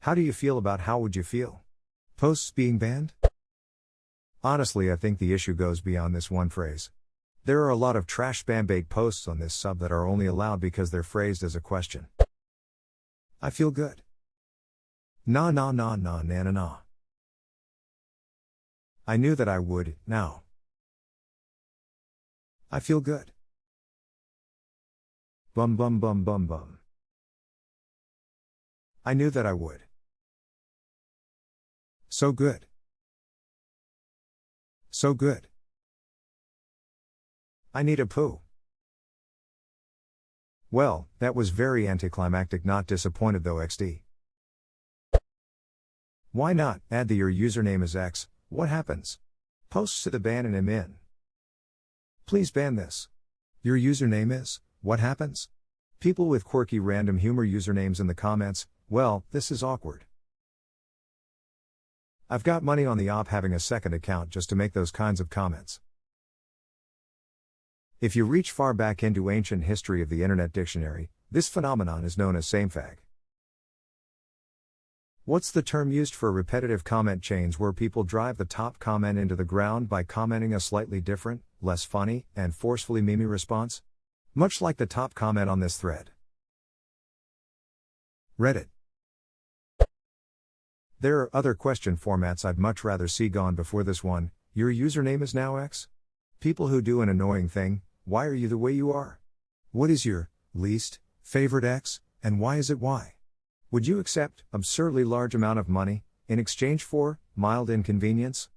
How do you feel about how would you feel? Posts being banned? Honestly, I think the issue goes beyond this one phrase. There are a lot of trash spam bait posts on this sub that are only allowed because they're phrased as a question. I feel good. Nah nah nah nah nah nah nah. I knew that I would, now. I feel good. Bum bum bum bum bum. I knew that I would. So good. So good. I need a poo. Well, that was very anticlimactic, not disappointed though XD. Why not add that your username is X, what happens? Posts to the ban and am in. Please ban this. Your username is, what happens? People with quirky random humor usernames in the comments, well, this is awkward. I've got money on the op having a second account just to make those kinds of comments. If you reach far back into ancient history of the Internet Dictionary, this phenomenon is known as samefag. What's the term used for repetitive comment chains where people drive the top comment into the ground by commenting a slightly different, less funny, and forcefully memey response? Much like the top comment on this thread. Reddit. There are other question formats I'd much rather see gone before this one. Your username is now X? People who do an annoying thing, why are you the way you are? What is your least favorite X, and why is it Y? Would you accept absurdly large amount of money in exchange for mild inconvenience?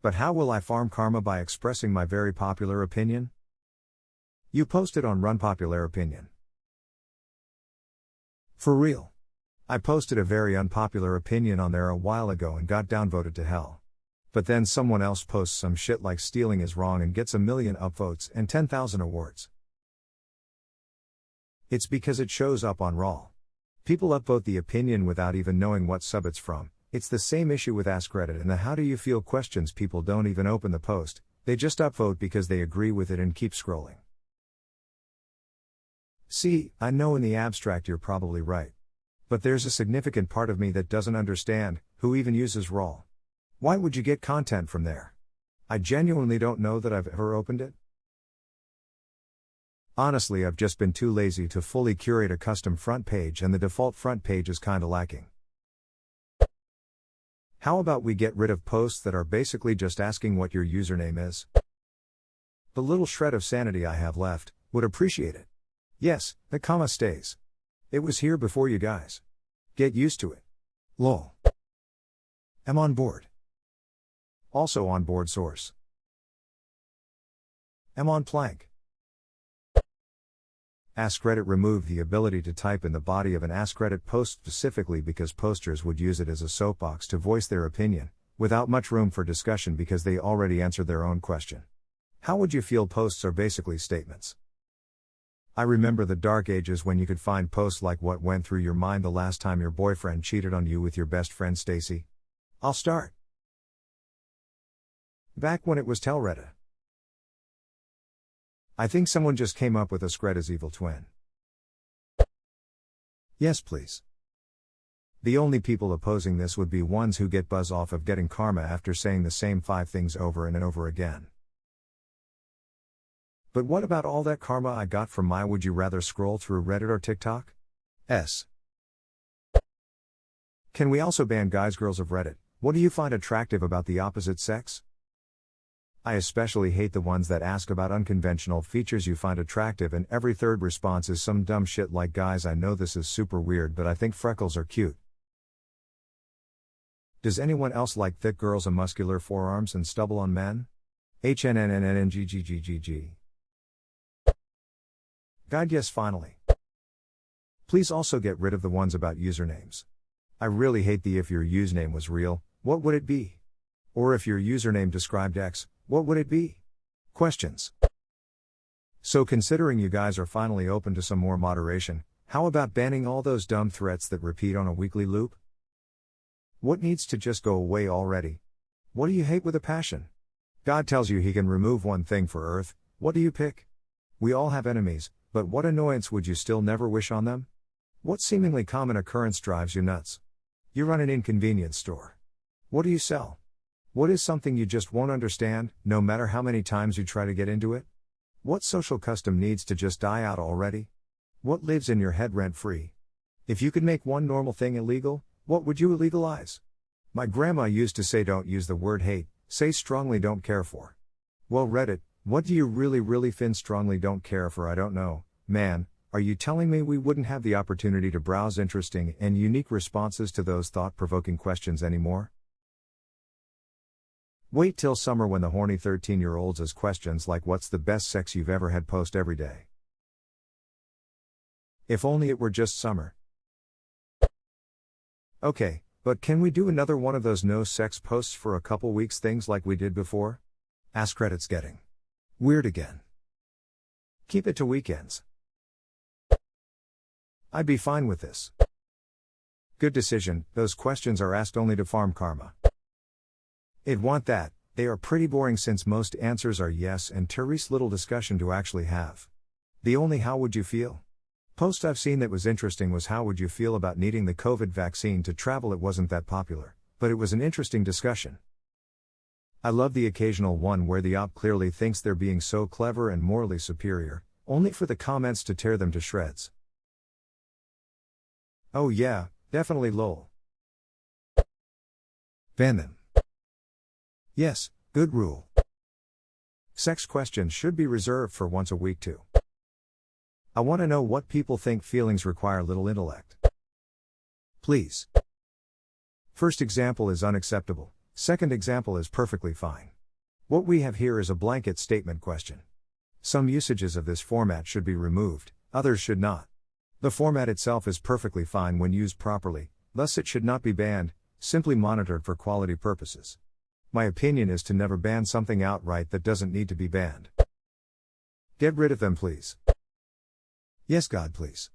But how will I farm karma by expressing my very popular opinion? You posted on Run Popular Opinion. For real. I posted a very unpopular opinion on there a while ago and got downvoted to hell. But then someone else posts some shit like stealing is wrong and gets 1 million upvotes and 10,000 awards. It's because it shows up on Raw. People upvote the opinion without even knowing what sub it's from. It's the same issue with AskReddit and the how do you feel questions. People don't even open the post, they just upvote because they agree with it and keep scrolling. See, I know in the abstract you're probably right. But there's a significant part of me that doesn't understand, who even uses Raw. Why would you get content from there? I genuinely don't know that I've ever opened it. Honestly, I've just been too lazy to fully curate a custom front page and the default front page is kinda lacking. How about we get rid of posts that are basically just asking what your username is? The little shred of sanity I have left, would appreciate it. Yes, the comma stays. It was here before you guys. Get used to it. Lol. Am on board. Also on board source. Am on plank. AskReddit removed the ability to type in the body of an AskReddit post specifically because posters would use it as a soapbox to voice their opinion, without much room for discussion because they already answered their own question. How would you feel? Posts are basically statements. I remember the dark ages when you could find posts like what went through your mind the last time your boyfriend cheated on you with your best friend Stacy. I'll start. Back when it was Telretta. I think someone just came up with AskReddit's evil twin. Yes please. The only people opposing this would be ones who get buzz off of getting karma after saying the same 5 things over and over again. But what about all that karma I got from my would you rather scroll through Reddit or TikTok? Can we also ban guys girls of Reddit? What do you find attractive about the opposite sex? I especially hate the ones that ask about unconventional features you find attractive and every third response is some dumb shit like guys I know this is super weird but I think freckles are cute. Does anyone else like thick girls and muscular forearms and stubble on men? HNNNNGGGGG. God yes finally. Please also get rid of the ones about usernames. I really hate the if your username was real, what would it be? Or if your username described X, what would it be? Questions. So considering you guys are finally open to some more moderation, how about banning all those dumb threats that repeat on a weekly loop? What needs to just go away already? What do you hate with a passion? God tells you he can remove one thing for Earth, what do you pick? We all have enemies, but what annoyance would you still never wish on them? What seemingly common occurrence drives you nuts? You run an inconvenience store. What do you sell? What is something you just won't understand, no matter how many times you try to get into it? What social custom needs to just die out already? What lives in your head rent-free? If you could make one normal thing illegal, what would you illegalize? My grandma used to say don't use the word hate, say strongly don't care for. Well Reddit, what do you really fin strongly don't care for? I don't know, man, are you telling me we wouldn't have the opportunity to browse interesting and unique responses to those thought-provoking questions anymore? Wait till summer when the horny 13-year-olds ask questions like what's the best sex you've ever had post every day. If only it were just summer. Okay, but can we do another one of those no sex posts for a couple weeks things like we did before? AskReddit's getting weird again. Keep it to weekends. I'd be fine with this. Good decision, those questions are asked only to farm karma. I'd want that, they are pretty boring since most answers are yes and Therese little discussion to actually have. The only how would you feel? Post I've seen that was interesting was how would you feel about needing the COVID vaccine to travel. It wasn't that popular, but it was an interesting discussion. I love the occasional one where the op clearly thinks they're being so clever and morally superior, only for the comments to tear them to shreds. Oh yeah, definitely lol. Ban them. Yes, good rule. Sex questions should be reserved for once a week too. I want to know what people think feelings require little intellect. Please. First example is unacceptable, second example is perfectly fine. What we have here is a blanket statement question. Some usages of this format should be removed, others should not. The format itself is perfectly fine when used properly, thus it should not be banned, simply monitored for quality purposes. My opinion is to never ban something outright that doesn't need to be banned. Get rid of them please. Yes God please.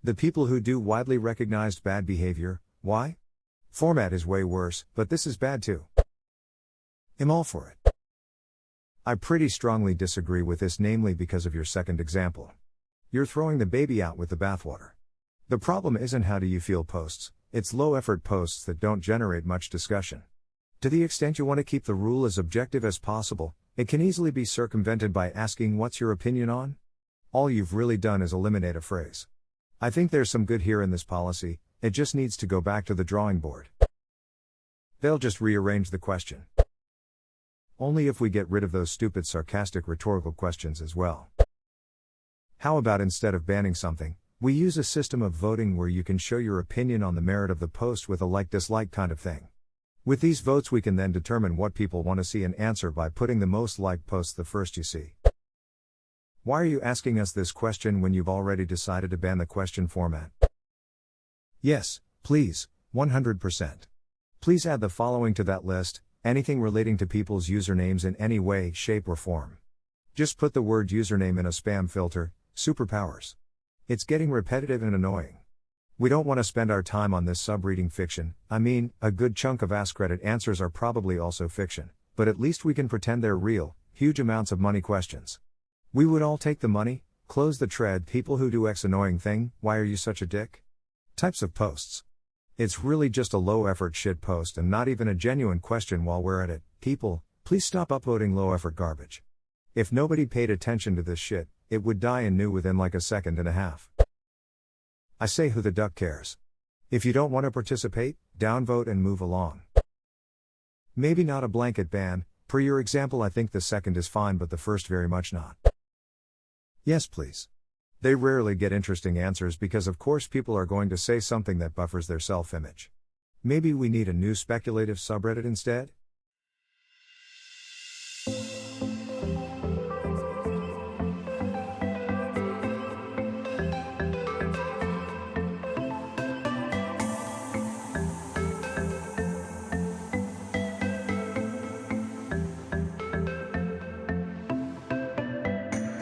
The people who do widely recognized bad behavior, why? Format is way worse, but this is bad too. I'm all for it. I pretty strongly disagree with this, namely because of your second example. You're throwing the baby out with the bathwater. The problem isn't how do you feel posts, it's low effort posts that don't generate much discussion. To the extent you want to keep the rule as objective as possible, it can easily be circumvented by asking what's your opinion on? All you've really done is eliminate a phrase. I think there's some good here in this policy, it just needs to go back to the drawing board. They'll just rearrange the question. Only if we get rid of those stupid sarcastic rhetorical questions as well. How about instead of banning something, we use a system of voting where you can show your opinion on the merit of the post with a like-dislike kind of thing. With these votes we can then determine what people want to see and answer by putting the most liked post the first you see. Why are you asking us this question when you've already decided to ban the question format? Yes, please, 100%. Please add the following to that list, anything relating to people's usernames in any way, shape or form. Just put the word username in a spam filter, superpowers. It's getting repetitive and annoying. We don't want to spend our time on this sub-reading fiction. I mean, a good chunk of AskReddit answers are probably also fiction, but at least we can pretend they're real, huge amounts of money questions. We would all take the money, close the thread. People who do X annoying thing, why are you such a dick? Types of posts. It's really just a low-effort shit post and not even a genuine question. While we're at it, people, please stop upvoting low-effort garbage. If nobody paid attention to this shit, it would die anew within like a second and a half. I say who the duck cares. If you don't want to participate, downvote and move along. Maybe not a blanket ban, per your example. I think the second is fine but the first very much not. Yes please. They rarely get interesting answers because of course people are going to say something that buffers their self-image. Maybe we need a new speculative subreddit instead?